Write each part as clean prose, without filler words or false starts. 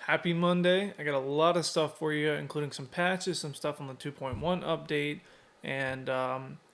Happy Monday. I got a lot of stuff for you, including some patches, some stuff on the 2.1 update, and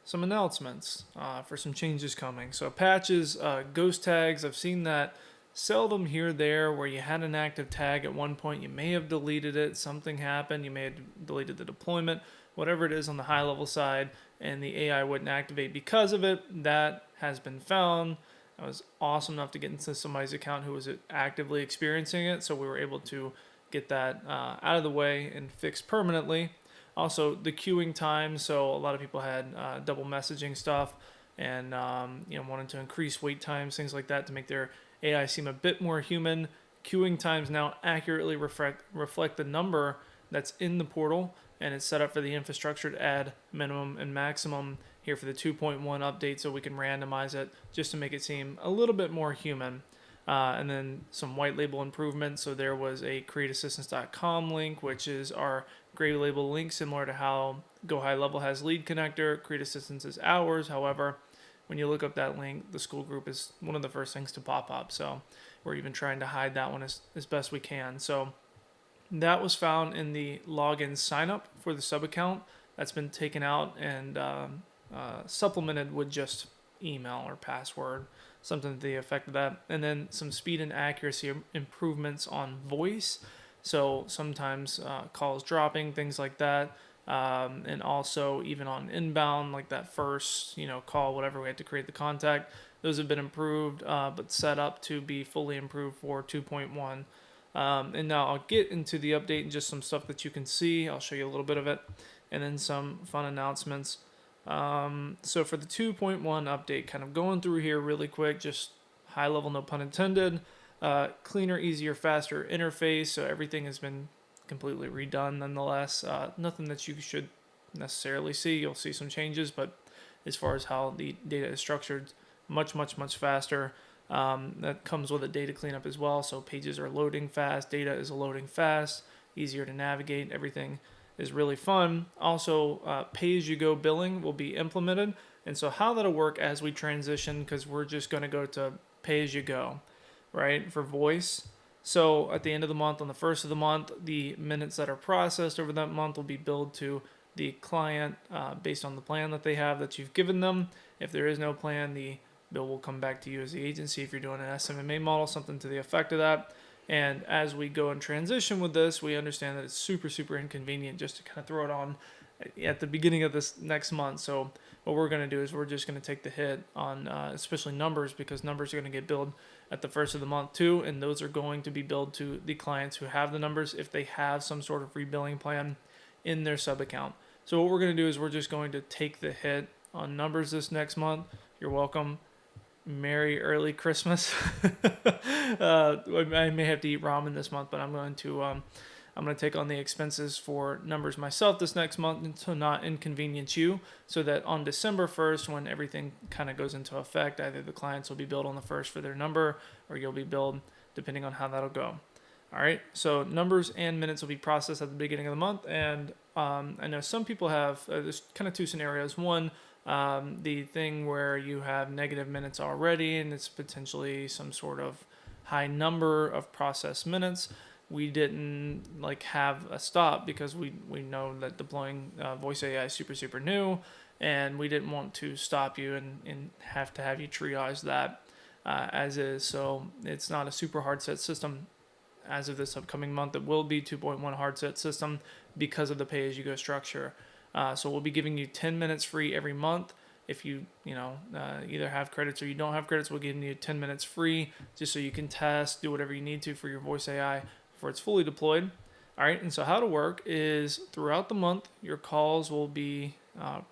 some announcements for some changes coming. So, patches, ghost tags, I've seen that seldom here, there, where you had an active tag at one point, you may have deleted it, something happened, you may have deleted the deployment, whatever it is on the high level side, and the AI wouldn't activate because of it. That has been found. I was awesome enough to get into somebody's account who was actively experiencing it, so we were able to get that out of the way and fixed permanently. Also, the queuing time, so a lot of people had double messaging stuff and wanted to increase wait times, things like that, to make their AI seem a bit more human. Queuing times now accurately reflect the number that's in the portal, and it's set up for the infrastructure to add minimum and maximum here for the 2.1 update, so we can randomize it just to make it seem a little bit more human. And then some white label improvements. So there was a createassistance.com link, which is our gray label link, similar to how Go High Level has lead connector. Create Assistance is ours. However, when you look up that link, the school group is one of the first things to pop up. So we're even trying to hide that one as best we can. So that was found in the login sign up for the sub account. That's been taken out and supplemented with just email or password, something to the effect of that. And then some speed and accuracy improvements on voice. So sometimes calls dropping, things like that. And also even on inbound, like that first, call, whatever we had to create the contact. Those have been improved, but set up to be fully improved for 2.1. And now I'll get into the update and just some stuff that you can see. I'll show you a little bit of it, and then some fun announcements. So for the 2.1 update, kind of going through here really quick, just high level, no pun intended. Cleaner, easier, faster interface. So everything has been completely redone nonetheless. Nothing that you should necessarily see. You'll see some changes, but as far as how the data is structured, much, much, much faster. That comes with a data cleanup as well. So pages are loading fast, data is loading fast, easier to navigate. Everything is really fun. Also, pay-as-you-go billing will be implemented. And so how that'll work as we transition, because we're just going to go to pay-as-you-go, right, for voice. So at the end of the month, on the first of the month, the minutes that are processed over that month will be billed to the client based on the plan that they have that you've given them. If there is no plan, the bill will come back to you as the agency. If you're doing an SMMA model, something to the effect of that. And as we go and transition with this, we understand that it's super, super inconvenient just to kind of throw it on at the beginning of this next month. So what we're going to do is we're just going to take the hit on especially numbers, because numbers are going to get billed at the first of the month too. And those are going to be billed to the clients who have the numbers if they have some sort of rebilling plan in their sub account. So what we're going to do is we're just going to take the hit on numbers this next month. You're welcome. Merry early Christmas. I may have to eat ramen this month, but I'm going to take on the expenses for numbers myself this next month to not inconvenience you, so that on December 1st, when everything kind of goes into effect, either the clients will be billed on the 1st for their number, or you'll be billed depending on how that'll go. All right, so numbers and minutes will be processed at the beginning of the month, and I know some people have, there's kind of two scenarios. One, the thing where you have negative minutes already and it's potentially some sort of high number of processed minutes. We didn't have a stop because we know that deploying voice AI is super, super new, and we didn't want to stop you and have to have you triage that as is. So it's not a super hard set system as of this upcoming month. It will be 2.1 hard set system because of the pay-as-you-go structure. So we'll be giving you 10 minutes free every month. If you either have credits or you don't have credits, we'll give you 10 minutes free just so you can test, do whatever you need to for your voice AI before it's fully deployed. All right, and so how to work is throughout the month, your calls will be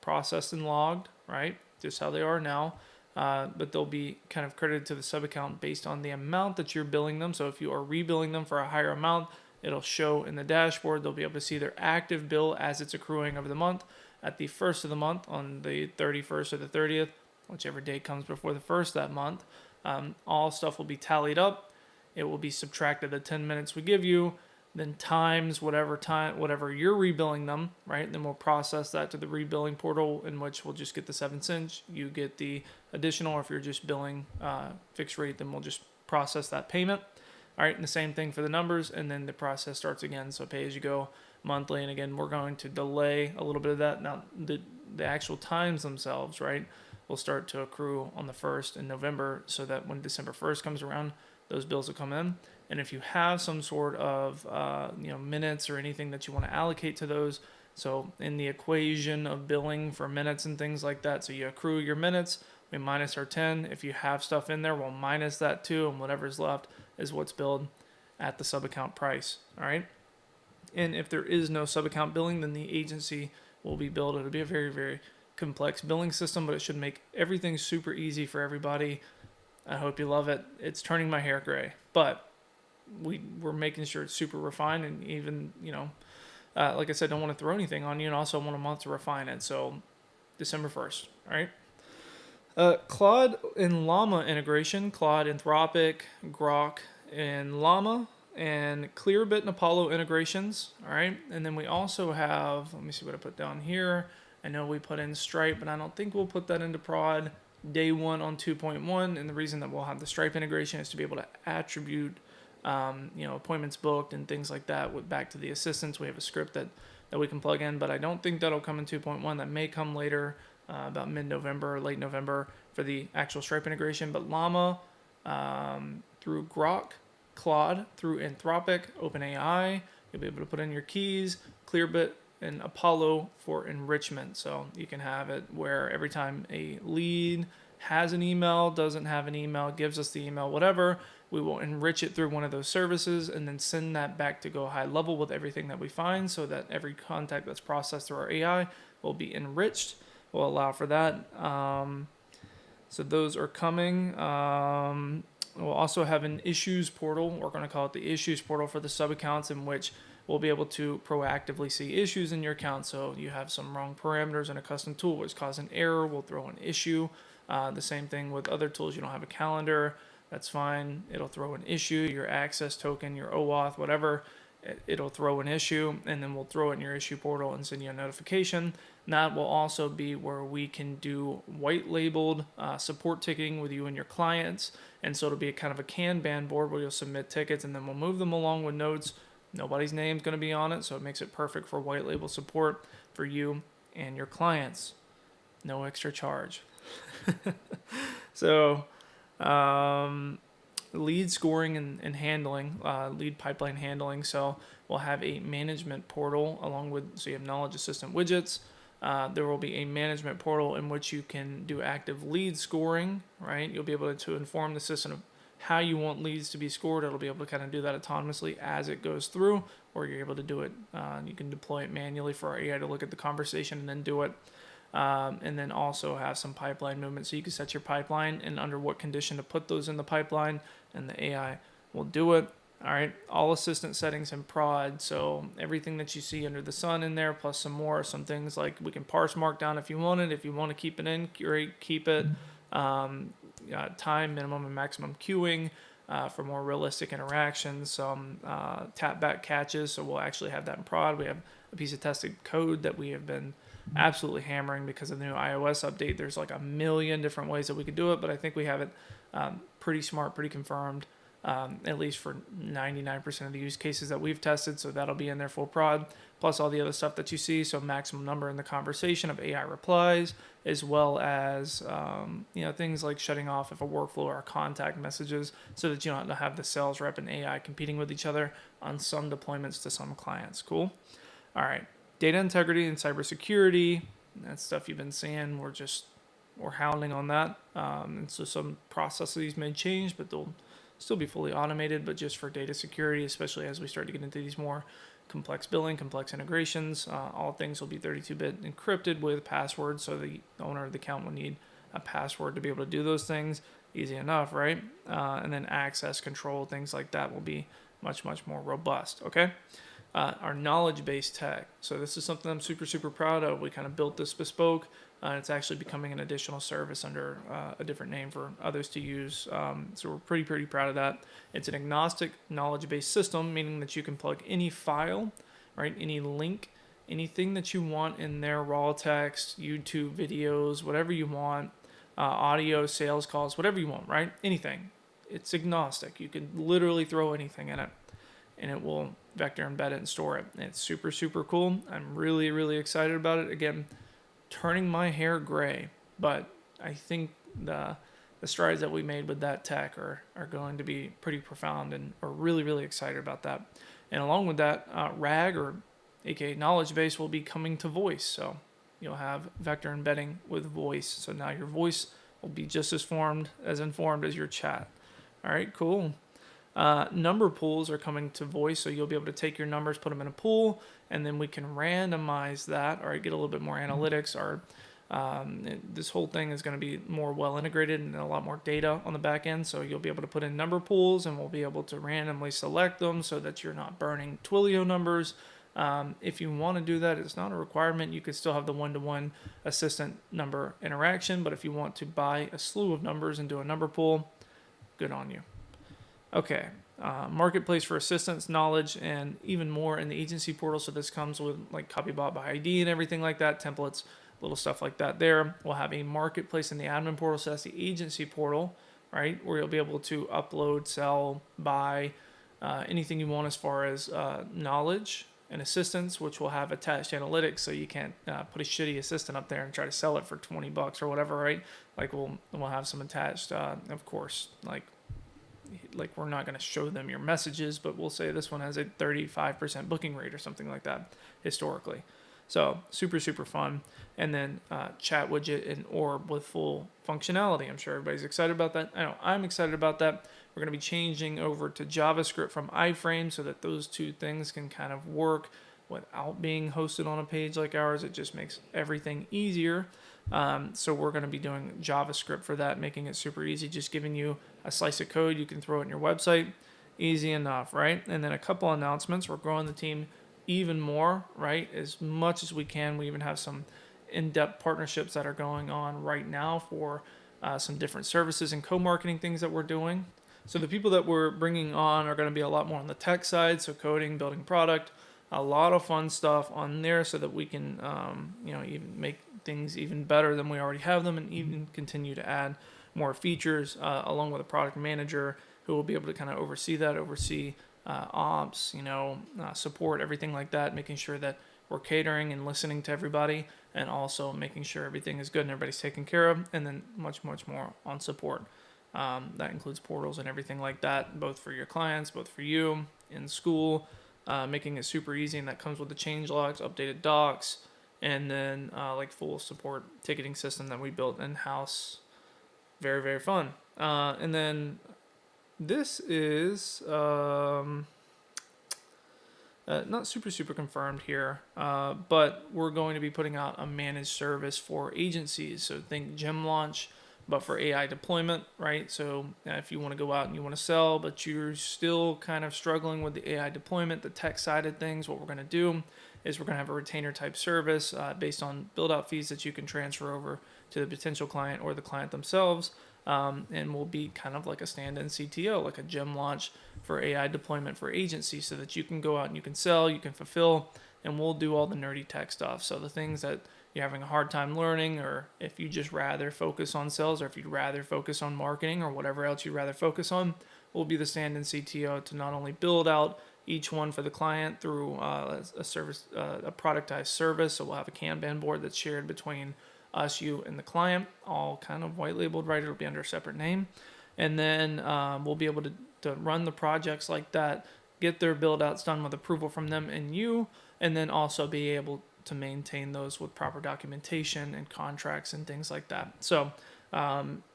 processed and logged, right? Just how they are now. But they'll be kind of credited to the sub account based on the amount that you're billing them. So if you are rebilling them for a higher amount, it'll show in the dashboard. They'll be able to see their active bill as it's accruing over the month. At the first of the month, on the 31st or the 30th, whichever date comes before the first that month, all stuff will be tallied up. It will be subtracted the 10 minutes we give you, then times whatever you're rebilling them, right? Then we'll process that to the rebilling portal, in which we'll just get the 7 cents. You get the additional, or if you're just billing fixed rate, then we'll just process that payment. All right, and the same thing for the numbers, and then the process starts again. So pay as you go monthly, and again, we're going to delay a little bit of that. Now, the actual times themselves, right, will start to accrue on the 1st in November, so that when December 1st comes around, those bills will come in. And if you have some sort of minutes or anything that you want to allocate to those, so in the equation of billing for minutes and things like that, so you accrue your minutes, we minus our 10. If you have stuff in there, we'll minus that too, and whatever's left is what's billed at the sub-account price. All right. And if there is no sub-account billing, then the agency will be billed. It'll be a very, very complex billing system, but it should make everything super easy for everybody. I hope you love it. It's turning my hair gray, but we're making sure it's super refined, and even, like I said, don't want to throw anything on you, and also want a month to refine it. So December 1st, all right? Claude and Llama integration, Claude, Anthropic, Grok, and Llama, and Clearbit and Apollo integrations, all right? And then we also have, let me see what I put down here. I know we put in Stripe, but I don't think we'll put that into prod day one on 2.1. And the reason that we'll have the Stripe integration is to be able to attribute, appointments booked and things like that back to the assistants. We have a script that we can plug in, but I don't think that'll come in 2.1. That may come later, about mid-November or late November for the actual Stripe integration. But Llama through Grok, Claude through Anthropic, OpenAI, you'll be able to put in your keys, Clearbit, and Apollo for enrichment. So you can have it where every time a lead has an email, doesn't have an email, gives us the email, whatever, we will enrich it through one of those services and then send that back to go high level with everything that we find, so that every contact that's processed through our AI will be enriched. We'll allow for that. So those are coming. We'll also have an issues portal. We're going to call it the issues portal for the sub accounts, in which we'll be able to proactively see issues in your account. So you have some wrong parameters in a custom tool which cause an error, we'll throw an issue. The same thing with other tools. You don't have a calendar, that's fine. It'll throw an issue, your access token, your OAuth, whatever. It'll throw an issue, and then we'll throw it in your issue portal and send you a notification. And that will also be where we can do white labeled support ticketing with you and your clients. And so it'll be a kind of a Kanban board where you'll submit tickets, and then we'll move them along with notes. Nobody's name's going to be on it, so it makes it perfect for white label support for you and your clients. No extra charge. So, lead scoring and handling, lead pipeline handling. So we'll have a management portal along with, so you have knowledge assistant widgets. There will be a management portal in which you can do active lead scoring, right? You'll be able to inform the system of how you want leads to be scored. It'll be able to kind of do that autonomously as it goes through, or you're able to do it. You can deploy it manually for our AI to look at the conversation and then do it. And then also have some pipeline movement, so you can set your pipeline and under what condition to put those in the pipeline, and the AI will do it. All right, all assistant settings in prod, so everything that you see under the sun in there, plus some things like we can parse markdown if you want it. If you want to keep it in, curate, keep it. Time, minimum and maximum queuing for more realistic interactions. Some tap back catches, so we'll actually have that in prod. We have a piece of tested code that we have been absolutely hammering because of the new iOS update. There's like a million different ways that we could do it, but I think we have it pretty smart, pretty confirmed, at least for 99% of the use cases that we've tested. So that'll be in there full prod, plus all the other stuff that you see. So maximum number in the conversation of AI replies, as well as things like shutting off if a workflow or contact messages, so that you don't have the sales rep and AI competing with each other on some deployments to some clients. Cool. All right. Data integrity and cybersecurity. That's stuff you've been seeing. We're hounding on that. And so some processes may change, but they'll still be fully automated, but just for data security, especially as we start to get into these more complex billing, complex integrations. All things will be 32-bit encrypted with passwords, so the owner of the account will need a password to be able to do those things. Easy enough, right? And then access control, things like that will be much, much more robust, okay? Our knowledge-based tech. So this is something I'm super, super proud of. We kind of built this bespoke. It's actually becoming an additional service under a different name for others to use. So we're pretty, pretty proud of that. It's an agnostic knowledge-based system, meaning that you can plug any file, right? Any link, anything that you want in there, raw text, YouTube videos, whatever you want, audio, sales calls, whatever you want, right? Anything. it's agnostic. You can literally throw anything in it, and it will vector embed it and store it. And it's super, super cool. I'm really, really excited about it. Again, turning my hair gray, but I think the strides that we made with that tech are going to be pretty profound, and are really, really excited about that. And along with that, RAG, or aka knowledge base, will be coming to voice. So you'll have vector embedding with voice. So now your voice will be just as informed as your chat. All right, cool. Number pools are coming to voice, so you'll be able to take your numbers, put them in a pool, and then we can randomize that, or get a little bit more analytics. This whole thing is going to be more well integrated and a lot more data on the back end, so you'll be able to put in number pools, and we'll be able to randomly select them so that you're not burning Twilio numbers. If you want to do that, it's not a requirement. You could still have the one-to-one assistant number interaction, but if you want to buy a slew of numbers and do a number pool, good on you. Okay, marketplace for assistance, knowledge, and even more in the agency portal. So this comes with like Copybot by ID and everything like that, templates, little stuff like that there. We'll have a marketplace in the admin portal, so that's the agency portal, right, where you'll be able to upload, sell, buy anything you want as far as knowledge and assistance, which will have attached analytics, so you can't put a shitty assistant up there and try to sell it for $20 or whatever, right? Like we'll have some attached, of course, like we're not going to show them your messages, but we'll say this one has a 35% booking rate or something like that historically. So super, super fun. And then chat widget and orb with full functionality. I'm sure everybody's excited about that. I know I'm excited about that. We're going to be changing over to JavaScript from iframe so that those two things can kind of work without being hosted on a page like ours. It just makes everything easier. So we're going to be doing JavaScript for that, making it super easy, just giving you a slice of code. You can throw it in your website. Easy enough, right? And then a couple announcements. We're growing the team even more, right? As much as we can. We even have some in-depth partnerships that are going on right now for some different services and co-marketing things that we're doing. So the people that we're bringing on are going to be a lot more on the tech side, so coding, building product, a lot of fun stuff on there, so that we can, even make things even better than we already have them, and even continue to add more features, along with a product manager who will be able to kind of oversee ops, support, everything like that, making sure that we're catering and listening to everybody, and also making sure everything is good and everybody's taken care of, and then much, much more on support. That includes portals and everything like that, both for your clients, both for you in school, making it super easy, and that comes with the change logs, updated docs, and then full support ticketing system that we built in-house. Very, very fun. And then this is not super, super confirmed here, but we're going to be putting out a managed service for agencies. So think gym launch, but for AI deployment, right? So if you want to go out and you want to sell, but you're still kind of struggling with the AI deployment, the tech side of things, what we're going to do is we're going to have a retainer type service based on build out fees that you can transfer over to the potential client or the client themselves. And we'll be kind of like a stand-in CTO, like a gym launch for AI deployment for agencies, so that you can go out and you can sell, you can fulfill, and we'll do all the nerdy tech stuff. So the things that you're having a hard time learning, or if you just rather focus on sales, or if you'd rather focus on marketing, or whatever else you'd rather focus on, we'll be the stand-in CTO to not only build out each one for the client through a productized service. So we'll have a Kanban board that's shared between us, you, and the client, all kind of white labeled, right? It'll be under a separate name. And then we'll be able to run the projects like that, get their build outs done with approval from them and you, and then also be able to maintain those with proper documentation and contracts and things like that. So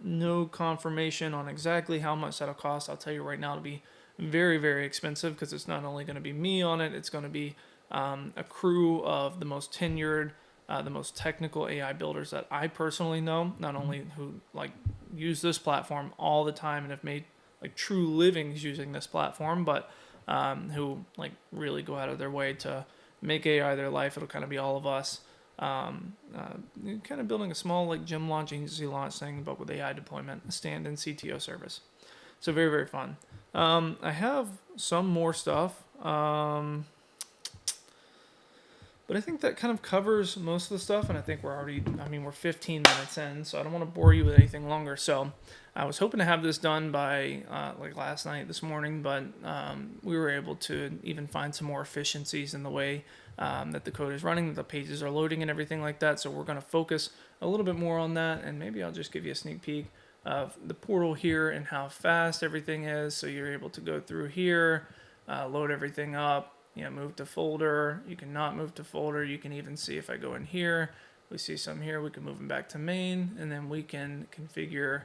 no confirmation on exactly how much that'll cost. I'll tell you right now, it'll be very, very expensive, because it's not only going to be me on it, it's going to be a crew of the most tenured, the most technical AI builders that I personally know, not only who use this platform all the time and have made true livings using this platform, but who really go out of their way to make AI their life. It'll kind of be all of us, kind of building a small gym launch, agency launch thing, but with AI deployment, a stand-in CTO service. So very, very fun. I have some more stuff. But I think that kind of covers most of the stuff, and I think we're 15 minutes in, so I don't want to bore you with anything longer. So I was hoping to have this done by like last night, this morning, but we were able to even find some more efficiencies in the way that the code is running, that the pages are loading, and everything like that. So we're going to focus a little bit more on that, and maybe I'll just give you a sneak peek of the portal here and how fast everything is. So you're able to go through here, load everything up, move to folder. You can not move to folder. You can even see if I go in here, we see some here, we can move them back to main, and then we can configure,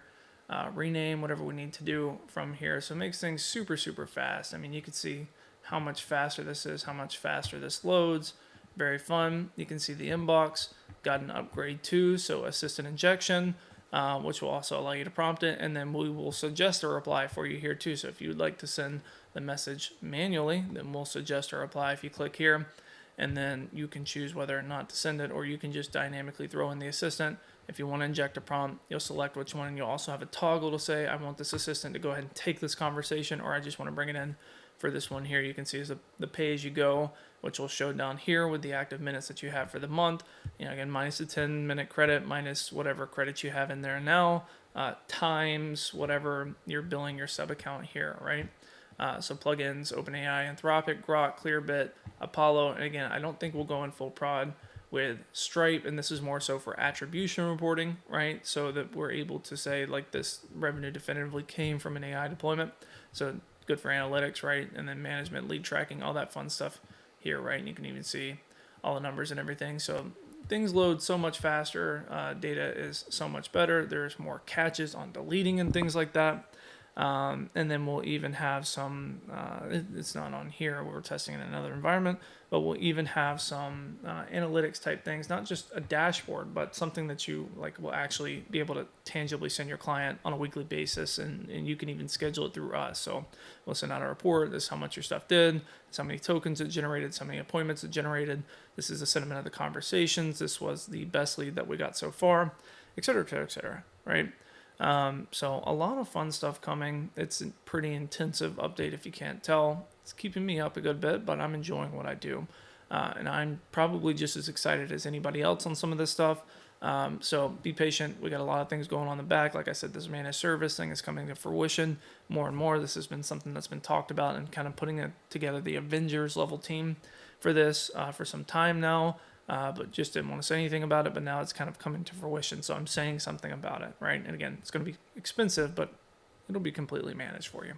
rename, whatever we need to do from here. So it makes things super, super fast. I mean, you can see how much faster this is, how much faster this loads. Very fun. You can see the inbox got an upgrade too, so assistant injection, which will also allow you to prompt it, and then we will suggest a reply for you here too. So if you'd like to send the message manually, then we'll suggest a reply if you click here, and then you can choose whether or not to send it, or you can just dynamically throw in the assistant. If you want to inject a prompt, you'll select which one, and you'll also have a toggle to say, I want this assistant to go ahead and take this conversation, or I just want to bring it in for this one here. You can see is the pay as you go, which will show down here with the active minutes that you have for the month. Again, minus the 10-minute credit, minus whatever credits you have in there now, times whatever you're billing your sub account here, right? So plugins, OpenAI, Anthropic, Grok, Clearbit, Apollo, and again, I don't think we'll go in full prod with Stripe, and this is more so for attribution reporting, right? So that we're able to say, like, this revenue definitively came from an AI deployment. So good for analytics, right? And then management, lead tracking, all that fun stuff here, right? And you can even see all the numbers and everything. So things load so much faster. Data is so much better. There's more catches on deleting and things like that. And then we'll even have some, it's not on here, we're testing in another environment, but we'll even have some analytics type things, not just a dashboard, but something that you like will actually be able to tangibly send your client on a weekly basis, and you can even schedule it through us. So we'll send out a report, this is how much your stuff did, this is how many tokens it generated, this is how many appointments it generated, this is the sentiment of the conversations, this was the best lead that we got so far, et cetera, et cetera, et cetera, right? So a lot of fun stuff coming. It's a pretty intensive update if you can't tell. It's keeping me up a good bit, but I'm enjoying what I do. And I'm probably just as excited as anybody else on some of this stuff. So be patient. We got a lot of things going on in the back. Like I said, this managed service thing is coming to fruition more and more. This has been something that's been talked about, and kind of putting it together the Avengers level team for this for some time now. But just didn't want to say anything about it, but now it's kind of coming to fruition, so I'm saying something about it, right? And again, it's going to be expensive, but it'll be completely managed for you.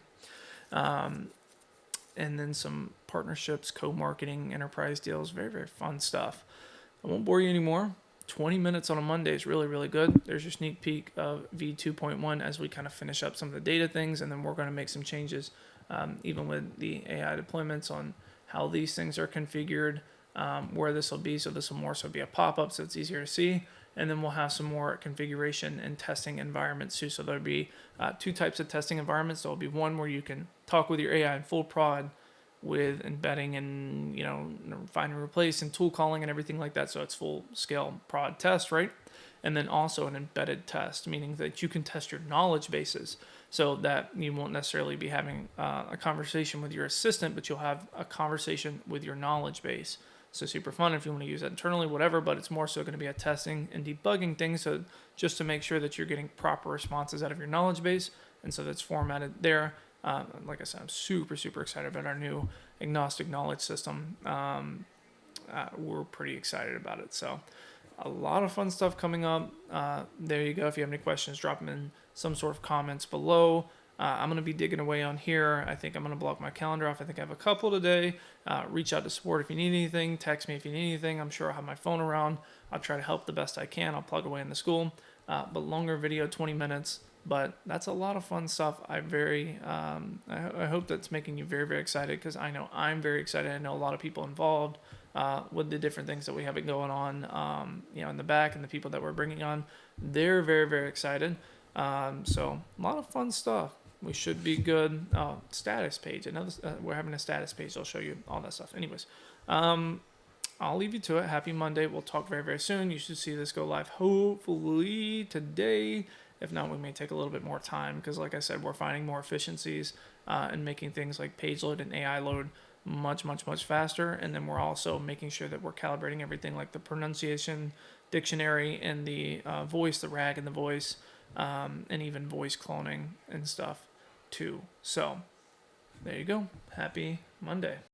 And then some partnerships, co-marketing, enterprise deals, very, very fun stuff. I won't bore you anymore. 20 minutes on a Monday is really, really good. There's your sneak peek of V2.1 as we kind of finish up some of the data things, and then we're going to make some changes, even with the AI deployments, on how these things are configured, where this will be. So this will more so be a pop-up, so it's easier to see. And then we'll have some more configuration and testing environments too. So there'll be two types of testing environments. There'll be one where you can talk with your AI in full prod with embedding and, find and replace and tool calling and everything like that. So it's full scale prod test, right? And then also an embedded test, meaning that you can test your knowledge bases, so that you won't necessarily be having a conversation with your assistant, but you'll have a conversation with your knowledge base. So super fun if you want to use that internally, whatever, but it's more so going to be a testing and debugging thing. So just to make sure that you're getting proper responses out of your knowledge base. And so that's formatted there. Like I said, I'm super, super excited about our new agnostic knowledge system. We're pretty excited about it. So a lot of fun stuff coming up. There you go. If you have any questions, drop them in some sort of comments below. I'm going to be digging away on here. I think I'm going to block my calendar off. I think I have a couple today. Reach out to support if you need anything. Text me if you need anything. I'm sure I'll have my phone around. I'll try to help the best I can. I'll plug away in the school. But longer video, 20 minutes. But that's a lot of fun stuff. I hope that's making you very, very excited, because I know I'm very excited. I know a lot of people involved with the different things that we have going on, in the back, and the people that we're bringing on. They're very, very excited. So a lot of fun stuff. We should be good. Oh, status page. Another. We're having a status page. I'll show you all that stuff. Anyways, I'll leave you to it. Happy Monday. We'll talk very, very soon. You should see this go live hopefully today. If not, we may take a little bit more time, because, like I said, we're finding more efficiencies and making things like page load and AI load much faster. And then we're also making sure that we're calibrating everything like the pronunciation, dictionary, and the voice, the rag and the voice, and even voice cloning and stuff too. So there you go. Happy Monday.